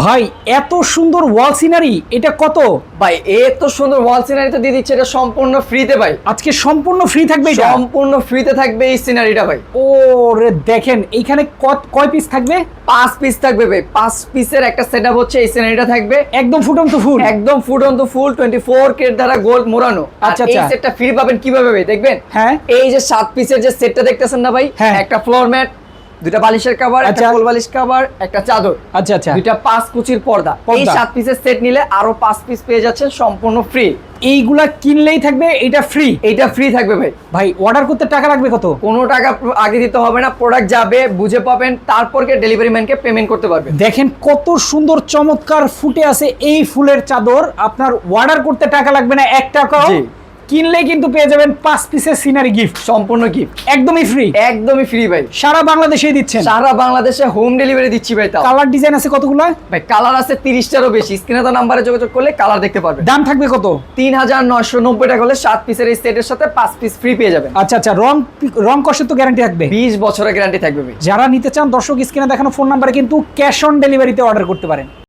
ভাই এত সুন্দর ওয়াল সিনারি, এটা কত? ভাই এত সুন্দর ওয়াল সিনারি তো দিয়ে দিচ্ছে, এটা সম্পূর্ণ ফ্রিতে ভাই। আজকে সম্পূর্ণ ফ্রি থাকবে এটা? সম্পূর্ণ ফ্রিতে থাকবে এই সিনারিটা ভাই। ও রে, দেখেন এইখানে কয় পিস থাকবে? 5 পিস থাকবে ভাই। 5 পিসের একটা সেটআপ হচ্ছে এই সিনারিটা থাকবে। একদম ফুটন্ত ফুল? একদম ফুটন্ত ফুল 24 কেট দ্বারা গোল্ড মোড়ানো। আচ্ছা এই আচ্ছা। সেটটা ফ্রি পাবেন কিভাবে ভাই দেখবেন? হ্যাঁ। এই যে 7 পিসের যে সেটটা দেখতেছেন না ভাই, হ্যাঁ। একটা ফ্লোর ম্যাট, দুইটা বালিশের কভার, একটা আচ্ছা। কোল বালিশ কভার, একটা চাদর, আচ্ছা আচ্ছা। দুইটা 5 কুচির পর্দা। এই 7 পিসের সেট নিলে আরো 5 পিস পেয়ে যাচ্ছেন সম্পূর্ণ ফ্রি। এইগুলা কিনলেই থাকবে এটা ফ্রি? এইটা ফ্রি থাকবে ভাই। ভাই অর্ডার করতে টাকা লাগবে কত? কোনো টাকা আগে দিতে হবে না, প্রোডাক্ট যাবে বুঝে পাবেন, তারপর ডেলিভারি ম্যানকে পেমেন্ট করতে পারবেন। দেখেন কত সুন্দর চমৎকার ফুটে আছে এই ফুলের চাদর। আপনার অর্ডার করতে টাকা লাগবে না 1 টাকাও। জি। কিনলে কিন্তু পেয়ে যাবেন 5 পিসের সিনারি গিফট, সম্পূর্ণ গিফট, একদমই ফ্রি। একদমই ফ্রি ভাই। সারা বাংলাদেশেই দিচ্ছেন? সারা বাংলাদেশে হোম ডেলিভারি দিচ্ছি ভাই। তাও কালার ডিজাইন আছে কতগুলা? ভাই কালার আছে 30টারও বেশি। স্ক্রিনে তো নাম্বারে যোগাযোগ করলে কালার দেখতে পারবেন। দাম থাকবে কত? 3990 টাকা হলে 7 পিসের এই সেটের সাথে 5 পিস ফ্রি পেয়ে যাবেন। আচ্ছা আচ্ছা। রং কষে তো গ্যারান্টি থাকবে? 20 বছরের গ্যারান্টি থাকবে ভাই। যারা নিতে চান দর্শক স্ক্রিনে দেখানো ফোন নাম্বারে কিন্তু ক্যাশ অন ডেলিভারিতে অর্ডার করতে পারেন।